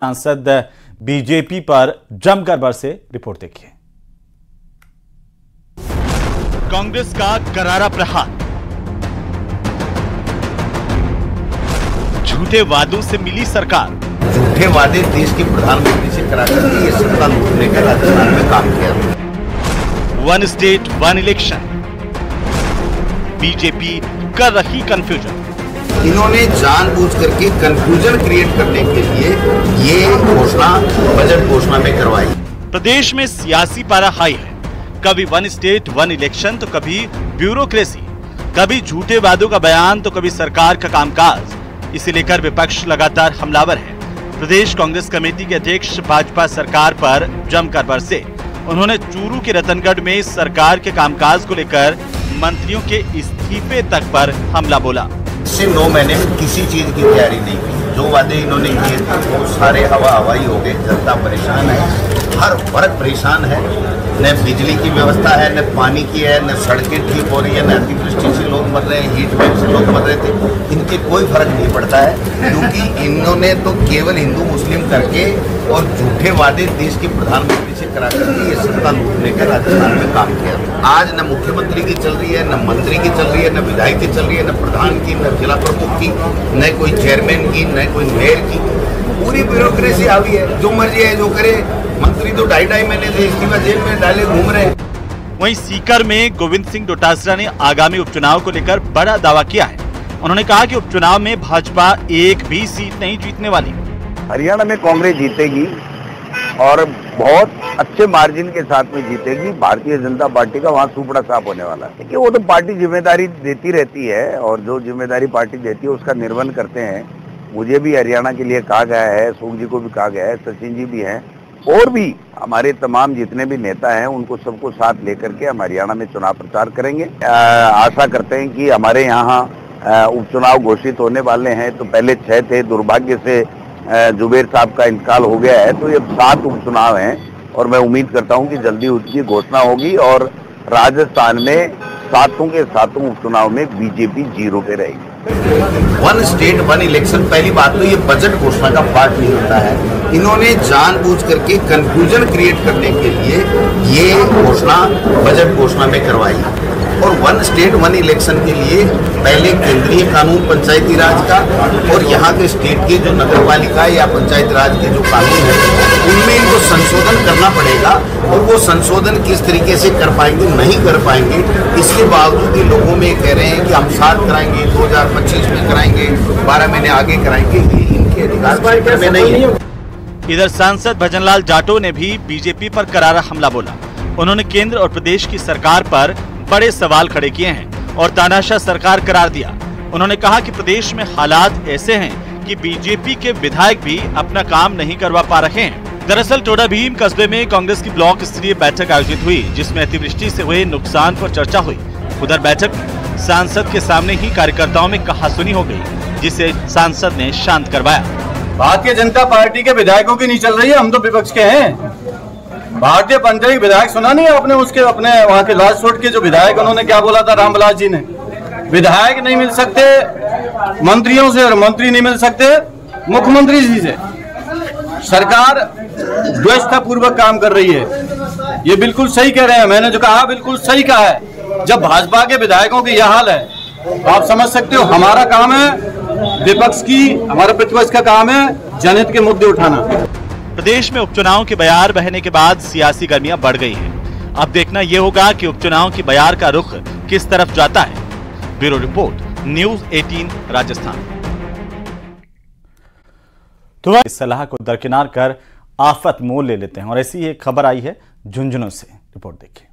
सांसद बीजेपी पर जमकर बरसे। रिपोर्ट देखिए। कांग्रेस का करारा प्रहार। झूठे वादों से मिली सरकार। झूठे वादे देश के प्रधानमंत्री से करा करके ये सत्ता लूटने का राजस्थान में काम किया। One state one election. BJP कर रही कंफ्यूजन। इन्होंने जानबूझ करके कंफ्यूजन क्रिएट करने के लिए ये घोषणा बजट घोषणा में करवाई। प्रदेश में सियासी पारा हाई है। कभी वन स्टेट वन इलेक्शन तो कभी ब्यूरोक्रेसी, कभी झूठे वादों का बयान तो कभी सरकार का कामकाज। इसे लेकर विपक्ष लगातार हमलावर है। प्रदेश कांग्रेस कमेटी के अध्यक्ष भाजपा सरकार पर जमकर बरसे। उन्होंने चूरू के रतनगढ़ में सरकार के कामकाज को लेकर मंत्रियों के इस्तीफे तक पर हमला बोला। इससे 9 महीने में किसी चीज की तैयारी नहीं की। जो वादे इन्होंने किए थे वो सारे हवाई हो गए। जनता परेशान है, हर वर्ग परेशान है। न बिजली की व्यवस्था है, न पानी की है, न सड़कें ठीक हो रही है, न अतिवृष्टि से लोग मर रहे हैं, हीट वेव से लोग मर रहे थे। इनके कोई फर्क नहीं पड़ता है, क्योंकि इन्होंने तो केवल हिंदू मुस्लिम करके और झूठे वादे देश के प्रधानमंत्री से करा करके ये सत्ता लूटने का राजस्थान में काम किया। आज न मुख्यमंत्री की चल रही है, न मंत्री की चल रही है, न विधायक की चल रही है, न प्रधान की, न जिला प्रमुख की, न कोई चेयरमैन की, न कोई मेयर की। पूरी ब्यूरोक्रेसी आ गई है। जो मर्जी है जो करे। मंत्री तो 2.5 महीने से इस्तीफा जेल में डाले घूम रहे हैं। वहीं सीकर में गोविंद सिंह डोटासरा ने आगामी उपचुनाव को लेकर बड़ा दावा किया है। उन्होंने कहा कि उपचुनाव में भाजपा एक भी सीट नहीं जीतने वाली। हरियाणा में कांग्रेस जीतेगी और बहुत अच्छे मार्जिन के साथ में जीतेगी। भारतीय जनता पार्टी का वहाँ सुपड़ा साफ होने वाला है। देखिए, वो तो पार्टी जिम्मेदारी देती रहती है और जो जिम्मेदारी पार्टी देती है उसका निर्वहन करते हैं। मुझे भी हरियाणा के लिए कहा गया है, सुख जी को भी कहा गया है, सचिन जी भी हैं, और भी हमारे तमाम जितने भी नेता हैं उनको सबको साथ लेकर के हम हरियाणा में चुनाव प्रचार करेंगे। आशा करते हैं कि हमारे यहाँ उपचुनाव घोषित होने वाले हैं। तो पहले 6 थे, दुर्भाग्य से जुबेर साहब का इंतकाल हो गया है, तो ये 7 उपचुनाव हैं और मैं उम्मीद करता हूं कि जल्दी उसकी घोषणा होगी और राजस्थान में 7 के 7 उपचुनाव में बीजेपी 0 पे रहेगी। वन स्टेट वन इलेक्शन, पहली बात तो ये बजट घोषणा का पार्ट नहीं होता है। इन्होंने जानबूझ करके कंफ्यूजन क्रिएट करने के लिए ये घोषणा बजट घोषणा में करवाई। और वन स्टेट वन इलेक्शन के लिए पहले केंद्रीय कानून पंचायती राज का और यहाँ के स्टेट के जो नगर पालिका या पंचायत राज के जो कानून है उनमें इनको संशोधन करना पड़ेगा। और वो संशोधन किस तरीके से कर पाएंगे, नहीं कर पाएंगे। इसके बावजूद ये लोगों में कह रहे हैं कि हम 7 कराएंगे, 2025 में कराएंगे, 12 महीने आगे कराएंगे। ये इनके अधिकार में नहीं है। इधर सांसद भजनलाल जाटव ने भी बीजेपी पर करारा हमला बोला। उन्होंने केंद्र और प्रदेश की सरकार पर बड़े सवाल खड़े किए हैं और तानाशाह सरकार करार दिया। उन्होंने कहा कि प्रदेश में हालात ऐसे हैं कि बीजेपी के विधायक भी अपना काम नहीं करवा पा रहे हैं। दरअसल टोडा भीम कस्बे में कांग्रेस की ब्लॉक स्तरीय बैठक आयोजित हुई, जिसमें अतिवृष्टि से हुए नुकसान पर चर्चा हुई। उधर बैठक में सांसद के सामने ही कार्यकर्ताओं में कहासुनी हो गई, जिसे सांसद ने शांत करवाया। भारतीय जनता पार्टी के विधायकों की नहीं चल रही है, हम तो विपक्ष के हैं। भारतीय पंचायत विधायक सुना नहीं आपने? उसके अपने वहाँ के राजकोट के जो विधायक, उन्होंने क्या बोला था रामविलास जी ने? विधायक नहीं मिल सकते मंत्रियों से और मंत्री नहीं मिल सकते मुख्यमंत्री जी से। सरकार द्वैष्ठता पूर्वक काम कर रही है। ये बिल्कुल सही कह रहे हैं। मैंने जो कहा बिल्कुल सही कहा है। जब भाजपा के विधायकों की यह हाल है, आप समझ सकते हो हमारा काम है विपक्ष की, हमारा प्रतिपक्ष का काम है जनहित के मुद्दे उठाना। प्रदेश में उपचुनाव के बयार बहने के बाद सियासी गर्मियां बढ़ गई हैं। अब देखना यह होगा कि उपचुनाव की बयार का रुख किस तरफ जाता है। Bureau report, news 18 Rajasthan. तो इस सलाह को दरकिनार कर आफत मोल ले लेते हैं और ऐसी एक खबर आई है झुंझुनू से। रिपोर्ट देखिए।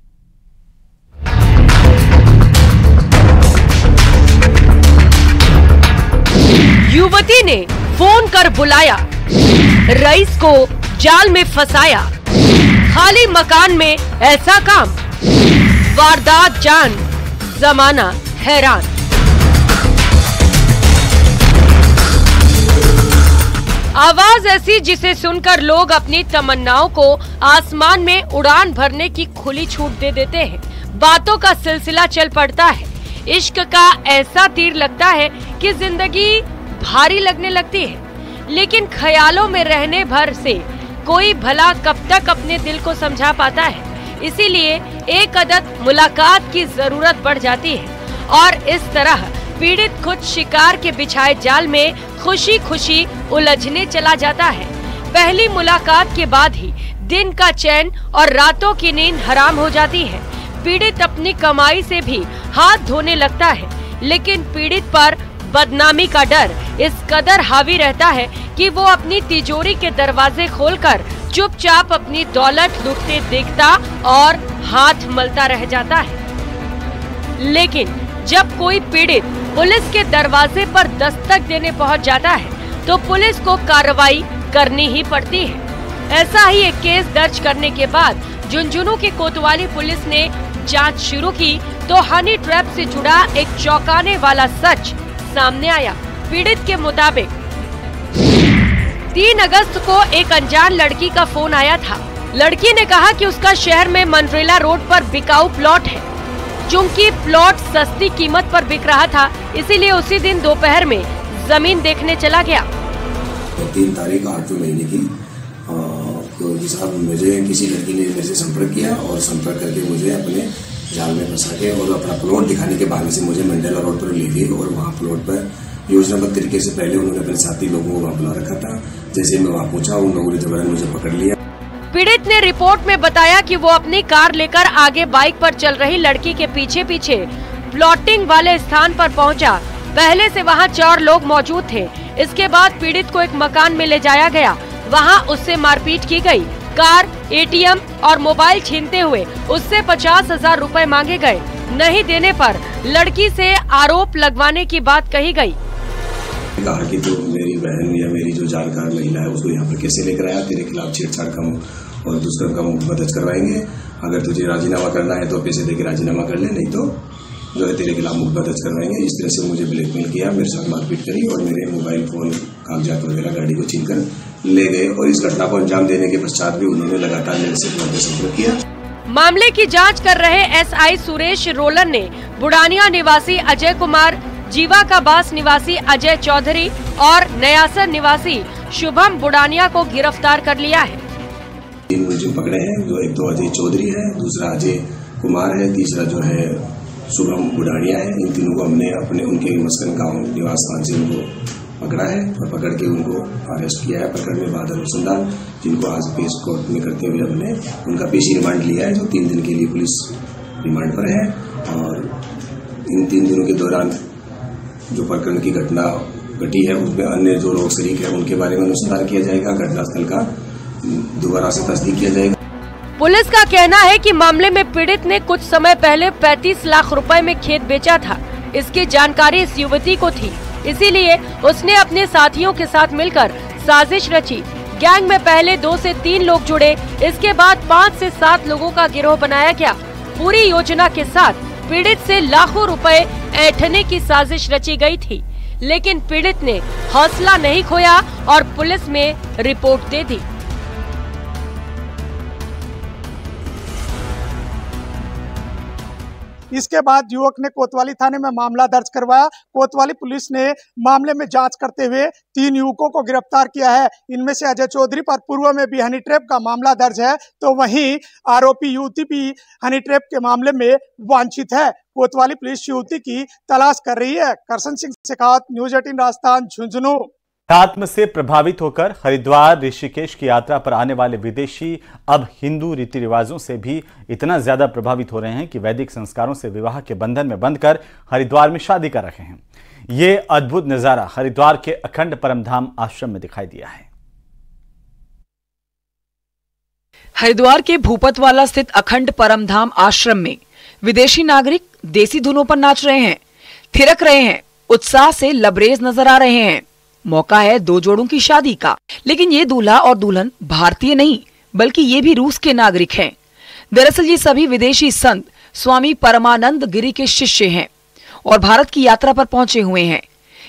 युवती ने फोन कर बुलाया, रईस को जाल में फंसाया। खाली मकान में ऐसा काम, वारदात जान, जमाना हैरान। आवाज ऐसी जिसे सुनकर लोग अपनी तमन्नाओं को आसमान में उड़ान भरने की खुली छूट दे देते हैं। बातों का सिलसिला चल पड़ता है। इश्क का ऐसा तीर लगता है कि जिंदगी भारी लगने लगती है। लेकिन ख्यालों में रहने भर से कोई भला कब तक अपने दिल को समझा पाता है। इसीलिए एक अदद मुलाकात की जरूरत बढ़ जाती है और इस तरह पीड़ित खुद शिकार के बिछाए जाल में खुशी खुशी उलझने चला जाता है। पहली मुलाकात के बाद ही दिन का चैन और रातों की नींद हराम हो जाती है। पीड़ित अपनी कमाई से भी हाथ धोने लगता है, लेकिन पीड़ित पर बदनामी का डर इस कदर हावी रहता है कि वो अपनी तिजोरी के दरवाजे खोलकर चुपचाप अपनी दौलत लूटते देखता और हाथ मलता रह जाता है। लेकिन जब कोई पीड़ित पुलिस के दरवाजे पर दस्तक देने पहुंच जाता है तो पुलिस को कार्रवाई करनी ही पड़ती है। ऐसा ही एक केस दर्ज करने के बाद झुंझुनू की कोतवाली पुलिस ने जांच शुरू की तो हनी ट्रैप से जुड़ा एक चौंकाने वाला सच सामने आया। पीड़ित के मुताबिक 3 अगस्त को एक अनजान लड़की का फोन आया था। लड़की ने कहा कि उसका शहर में मनरेला रोड पर बिकाऊ प्लॉट है। चूंकि प्लॉट सस्ती कीमत पर बिक रहा था, इसीलिए उसी दिन दोपहर में जमीन देखने चला गया। 3 तारीख 8वें महीने की तो साहब मुझे किसी लड़की ने मेरे से संपर्क किया और संपर्क करके मुझे अपने जाल में फंसा के और अपना प्लॉट दिखाने के बहाने से मुझे मंडेला रोड पर ले गए और वहाँ प्लॉट पर योजनाबद्ध तरीके से पहले उन्होंने अपने साथी लोगों को वहाँ बुला रखा था। जैसे मैं वहाँ पहुंचा, उन लोगों ने जबरन मुझे पकड़ लिया। पीड़ित ने रिपोर्ट में बताया कि वो अपनी कार लेकर आगे बाइक पर चल रही लड़की के पीछे पीछे प्लॉटिंग वाले स्थान पर पहुंचा। पहले से वहां 4 लोग मौजूद थे। इसके बाद पीड़ित को एक मकान में ले जाया गया। वहां उससे मारपीट की गई। कार, एटीएम और मोबाइल छीनते हुए उससे 50,000 रुपए मांगे गए। नहीं देने पर लड़की से आरोप लगवाने की बात कही गई। कहा कि तो मेरी बहन या मेरी जो जानकार महिला है उसको यहाँ पर कैसे लेकर आया, तेरे खिलाफ छेड़छाड़ का और दुष्कर्म का मुकदमा दर्ज करवाएंगे। अगर तुझे राजीनामा करना है तो पैसे देकर राजीनामा कर ले, नहीं तो जो है तेरे खिलाफ मुकदमा दर्ज करवाएंगे। इस तरह से मुझे ब्लैकमेल किया, मेरे साथ मारपीट करी और मेरे मोबाइल फोन, कागजात वगैरह गाड़ी को छीनकर ले गए। और इस घटना को अंजाम देने के पश्चात भी उन्होंने लगातार मेरे से संपर्क किया। मामले की जांच कर रहे एसआई सुरेश रोलन ने बुढ़ानिया निवासी अजय कुमार, जीवा का बास निवासी अजय चौधरी और नयासर निवासी शुभम बुढ़ानिया को गिरफ्तार कर लिया है। 3 मुलजिम पकड़े हैं, जो एक तो अजय चौधरी है, दूसरा अजय कुमार है, तीसरा जो है शुभम बुढ़ानिया है। इन तीनों को हमने अपने उनके मस्कन गाँव निवास स्थान से उनको पकड़ा है और पकड़ के उनको अरेस्ट किया है। प्रकरण में बाद अनुसंधान, जिनको आज पेश कोर्ट में करते हुए हमने उनका पेशी रिमांड लिया है, जो 3 दिन के लिए पुलिस रिमांड पर है। और इन 3 दिनों के दौरान जो प्रकरण की घटना घटी है उसमें अन्य जो लोग शरीक है उनके बारे में अनुसंधान किया जाएगा। घटनास्थल का दोबारा से तस्दीक किया जाएगा। पुलिस का कहना है कि मामले में पीड़ित ने कुछ समय पहले 35 लाख रुपए में खेत बेचा था। इसकी जानकारी इस युवती को थी, इसीलिए उसने अपने साथियों के साथ मिलकर साजिश रची। गैंग में पहले 2 से 3 लोग जुड़े, इसके बाद 5 से 7 लोगों का गिरोह बनाया गया। पूरी योजना के साथ पीड़ित से लाखों रुपए ऐंठने की साजिश रची गई थी, लेकिन पीड़ित ने हौसला नहीं खोया और पुलिस में रिपोर्ट दे दी। इसके बाद युवक ने कोतवाली थाने में मामला दर्ज करवाया। कोतवाली पुलिस ने मामले में जांच करते हुए 3 युवकों को गिरफ्तार किया है। इनमें से अजय चौधरी पर पूर्व में भी हनी ट्रैप का मामला दर्ज है, तो वहीं आरोपी युवती भी हनी ट्रैप के मामले में वांछित है। कोतवाली पुलिस युवती की तलाश कर रही है। करसन सिंह शेखावत, न्यूज़ 18 राजस्थान, झुंझुनू। अध्यात्म से प्रभावित होकर हरिद्वार ऋषिकेश की यात्रा पर आने वाले विदेशी अब हिंदू रीति रिवाजों से भी इतना ज्यादा प्रभावित हो रहे हैं कि वैदिक संस्कारों से विवाह के बंधन में बंधकर हरिद्वार में शादी कर रहे हैं। ये अद्भुत नजारा हरिद्वार के अखंड परमधाम आश्रम में दिखाई दिया है। हरिद्वार के भूपतवाला स्थित अखंड परमधाम आश्रम में विदेशी नागरिक देसी धुनों पर नाच रहे हैं, थिरक रहे हैं, उत्साह से लबरेज नजर आ रहे हैं। मौका है 2 जोड़ों की शादी का, लेकिन ये दूल्हा और दुल्हन भारतीय नहीं बल्कि ये भी रूस के नागरिक हैं। दरअसल ये सभी विदेशी संत स्वामी परमानंद गिरी के शिष्य हैं और भारत की यात्रा पर पहुंचे हुए हैं।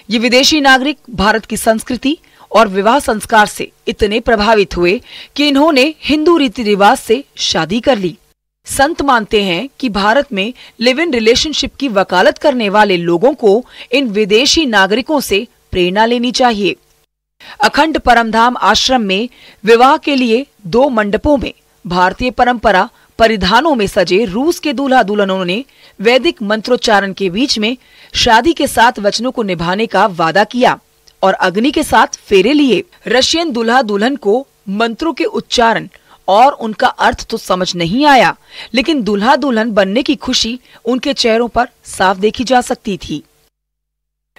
ये विदेशी नागरिक भारत की संस्कृति और विवाह संस्कार से इतने प्रभावित हुए कि इन्होंने हिंदू रीति रिवाज से शादी कर ली। संत मानते हैं कि भारत में लिव इन रिलेशनशिप की वकालत करने वाले लोगों को इन विदेशी नागरिकों से प्रेरणा लेनी चाहिए। अखंड परमधाम आश्रम में विवाह के लिए 2 मंडपों में भारतीय परंपरा परिधानों में सजे रूस के दूल्हा दुल्हनों ने वैदिक मंत्रोच्चारण के बीच में शादी के 7 वचनों को निभाने का वादा किया और अग्नि के साथ फेरे लिए। रशियन दूल्हा दुल्हन को मंत्रों के उच्चारण और उनका अर्थ तो समझ नहीं आया, लेकिन दूल्हा दुल्हन बनने की खुशी उनके चेहरों पर साफ देखी जा सकती थी।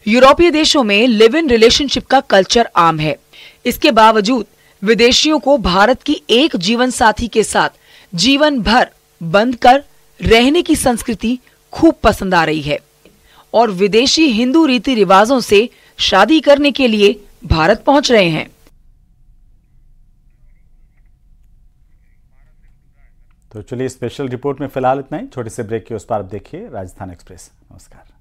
यूरोपीय देशों में लिव इन रिलेशनशिप का कल्चर आम है। इसके बावजूद विदेशियों को भारत की एक जीवन साथी के साथ जीवन भर बंद कर रहने की संस्कृति खूब पसंद आ रही है और विदेशी हिंदू रीति रिवाजों से शादी करने के लिए भारत पहुंच रहे हैं। तो चलिए, स्पेशल रिपोर्ट में फिलहाल इतना ही। छोटे से ब्रेक के उस पार अब देखिए राजस्थान एक्सप्रेस। नमस्कार।